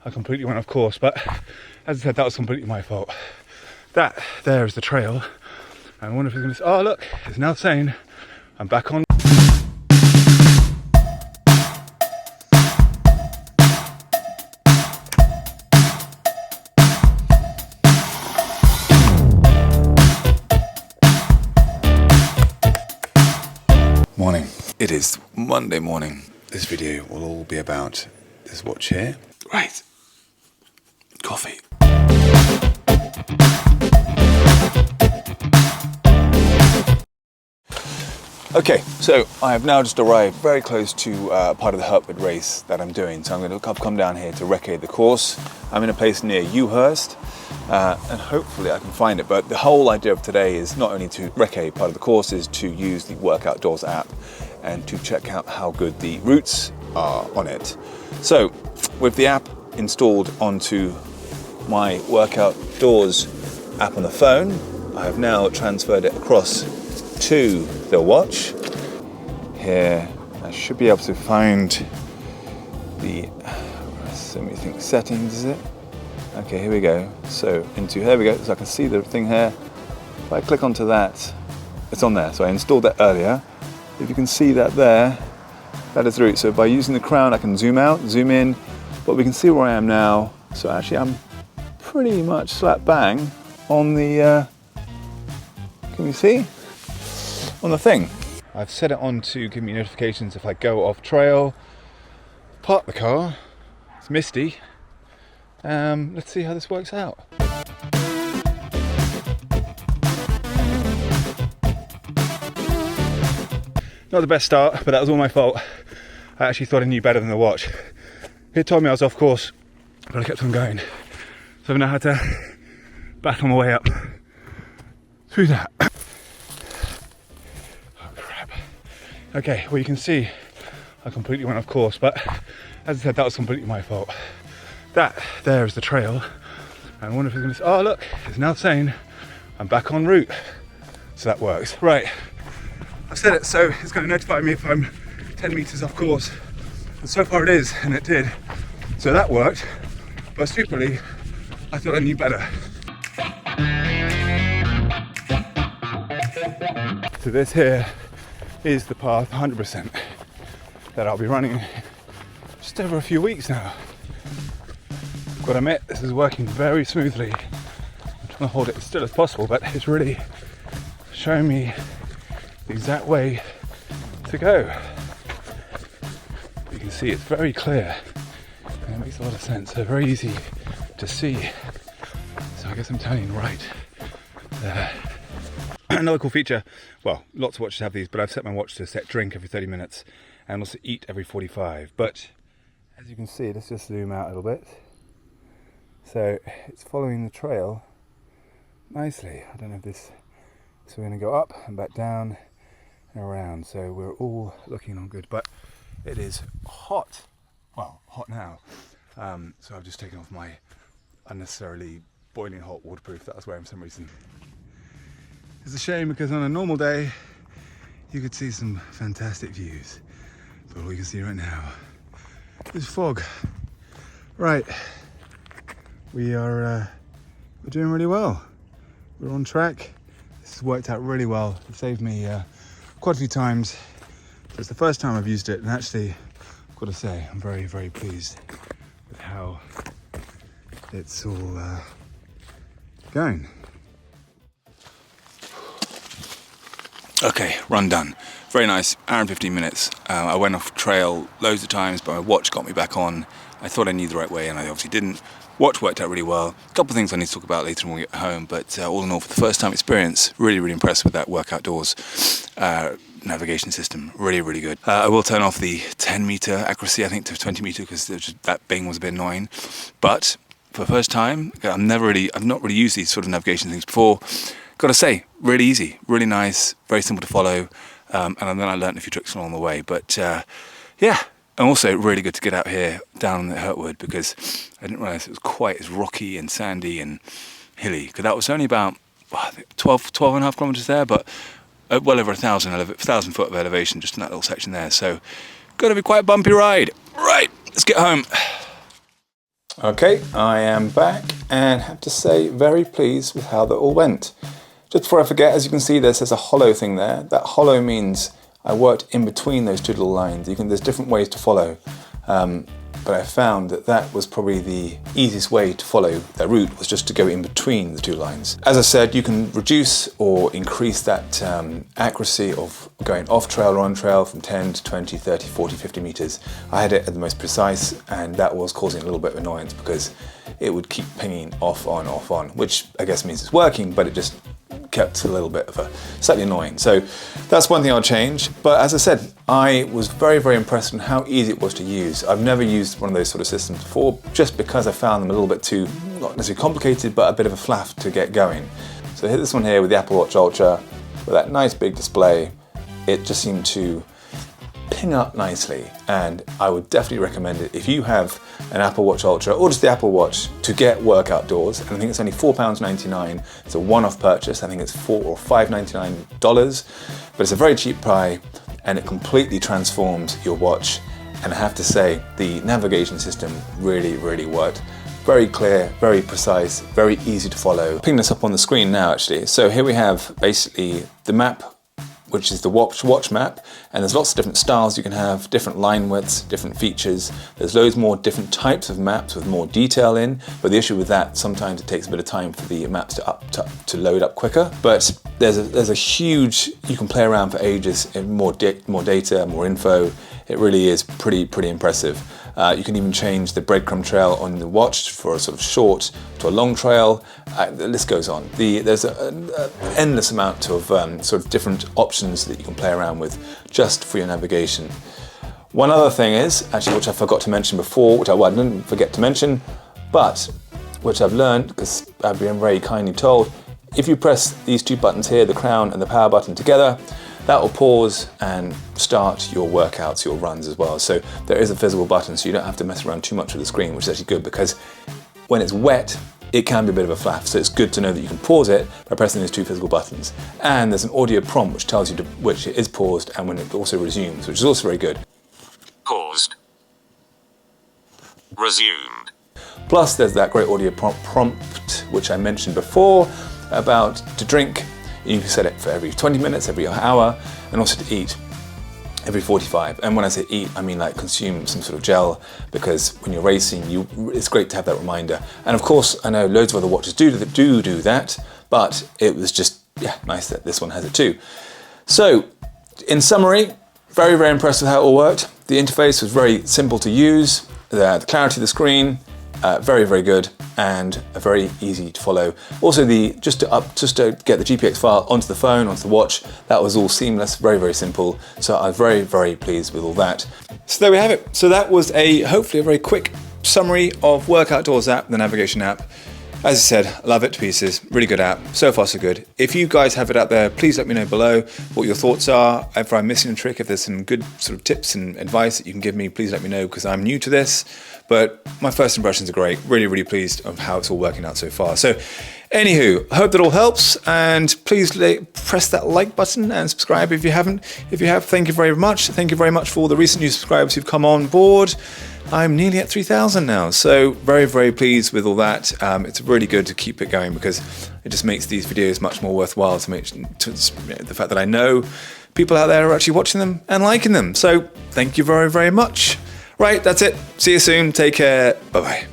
I completely went off course, but as I said, that was completely my fault. That there is the trail. I wonder if it's going to, oh look, it's now saying I'm back on. Morning. It is Monday morning. This video will all be about this watch here. Right. Coffee. Okay, so I have now just arrived very close to part of the HURTWOOD race that I'm doing. So I've come down here to recce the course. I'm in a place near HURTWOOD, and hopefully I can find it. But the whole idea of today is not only to recce part of the course, is to use the Workoutdoors app and to check out how good the routes are on it. So with the app installed onto my Workoutdoors app on the phone, I have now transferred it across to the watch. Here I should be able to find the settings, is it? Okay, here we go. So here we go. So I can see the thing here. If I click onto that, it's on there. So I installed that earlier. If you can see that there, that is the route. So by using the crown I can zoom out, zoom in, but we can see where I am now. So actually I'm pretty much slap bang on the, can you see? On the thing. I've set it on to give me notifications if I go off trail, park the car, it's misty. Let's see how this works out. Not the best start, but that was all my fault. I actually thought I knew better than the watch. It told me I was off course, but I kept on going. So I've now had to battle my way up through that. Okay, well you can see I completely went off course, but as I said, that was completely my fault. That there is the trail. I wonder if it's going to, oh look, it's now saying I'm back en route. So that works. Right, I've set it so it's going to notify me if I'm 10 meters off course. And so far it is, and it did. So that worked, but stupidly, I thought I knew better. So this here is the path 100% that I'll be running just over a few weeks now. I've got to admit, this is working very smoothly. I'm trying to hold it as still as possible, but it's really showing me the exact way to go. You can see it's very clear and it makes a lot of sense. They're very easy to see. So I guess I'm turning right there. Another cool feature, well, lots of watches have these, but I've set my watch to set drink every 30 minutes and also eat every 45. But as you can see, let's just zoom out a little bit. So it's following the trail nicely. I don't know if this, so we're going to go up and back down and around. So we're all looking on good, but it is hot. Well, hot now. So I've just taken off my unnecessarily boiling hot waterproof that I was wearing for some reason. It's a shame because on a normal day you could see some fantastic views, but all you can see right now is fog. Right, we're doing really well. We're on track. This has worked out really well. It saved me quite a few times. So it's the first time I've used it, and actually I've got to say I'm very, very pleased with how it's all going. Okay, run done. Very nice, hour and 15 minutes. I went off trail loads of times, but my watch got me back on. I thought I knew the right way, and I obviously didn't. Watch worked out really well. A couple of things I need to talk about later when we get home, but all in all, for the first time experience, really, really impressed with that Workoutdoors navigation system. Really, really good. I will turn off the 10 meter accuracy, I think, to 20 meter, because that bing was a bit annoying. But for the first time, I've not really used these sort of navigation things before. Got to say, really easy, really nice, very simple to follow, and then I learned a few tricks along the way. But yeah, and also really good to get out here down the HURTWOOD, because I didn't realise it was quite as rocky and sandy and hilly. Because that was only about 12 and a half kilometres there, but well over 1,000 foot of elevation just in that little section there. So, going to be quite a bumpy ride. Right, let's get home. Okay, I am back and have to say very pleased with how that all went. Just before I forget, as you can see, there's a hollow thing there. That hollow means I worked in between those two little lines. There's different ways to follow, but I found that was probably the easiest way to follow that route, was just to go in between the two lines. As I said, you can reduce or increase that accuracy of going off trail or on trail from 10 to 20, 30, 40, 50 meters. I had it at the most precise, and that was causing a little bit of annoyance because it would keep pinging off on, which I guess means it's working, but it just kept a little bit of a slightly annoying. So that's one thing I'll change. But as I said, I was very, very impressed on how easy it was to use. I've never used one of those sort of systems before, just because I found them a little bit too, not necessarily complicated, but a bit of a faff to get going. So hit this one here with the Apple Watch Ultra, with that nice big display. It just seemed to ping up nicely, and I would definitely recommend it if you have an Apple Watch Ultra or just the Apple Watch to get Workoutdoors. And I think it's only £4.99. It's a one-off purchase. I think it's $4 or $5.99, but it's a very cheap buy, and it completely transforms your watch. And I have to say, the navigation system really, really worked. Very clear, very precise, very easy to follow. Putting this up on the screen now, actually. So here we have basically the map, which is the watch map, and there's lots of different styles you can have, different line widths, different features. There's loads more different types of maps with more detail in, but the issue with that, sometimes it takes a bit of time for the maps to load up quicker. But there's a huge, you can play around for ages, in more data, more info. It really is pretty impressive. You can even change the breadcrumb trail on the watch for a sort of short to a long trail. The list goes on. There's an endless amount of sort of different options that you can play around with just for your navigation. One other thing is, actually, which I forgot to mention before, which I didn't forget to mention, but which I've learned because I've been very kindly told, if you press these two buttons here, the crown and the power button together, that will pause and start your workouts, your runs as well. So there is a physical button, so you don't have to mess around too much with the screen, which is actually good because when it's wet, it can be a bit of a faff. So it's good to know that you can pause it by pressing these two physical buttons. And there's an audio prompt which tells you which it is paused and when it also resumes, which is also very good. Paused. Resumed. Plus there's that great audio prompt which I mentioned before about to drink. You can set it for every 20 minutes, every hour, and also to eat every 45. And when I say eat, I mean like consume some sort of gel, because when you're racing, it's great to have that reminder. And of course, I know loads of other watches do that, but it was just, nice that this one has it too. So, in summary, very, very impressed with how it all worked. The interface was very simple to use. The clarity of the screen, very, very good, and very easy to follow. Also, just to get the GPX file onto the phone, onto the watch, that was all seamless, very, very simple. So I was very, very pleased with all that. So there we have it. So that was hopefully a very quick summary of Workoutdoors app, the navigation app. As I said, love it to pieces, really good app, so far so good. If you guys have it out there, please let me know below what your thoughts are. If I'm missing a trick, if there's some good sort of tips and advice that you can give me, please let me know, because I'm new to this. But my first impressions are great, really, really pleased of how it's all working out so far. So anywho, I hope that all helps, and please press that like button and subscribe if you haven't. If you have, thank you very much. Thank you very much for all the recent new subscribers who've come on board. I'm nearly at 3,000 now, so very, very pleased with all that. It's really good to keep it going because it just makes these videos much more worthwhile the fact that I know people out there are actually watching them and liking them. So thank you very, very much. Right, that's it. See you soon. Take care. Bye-bye.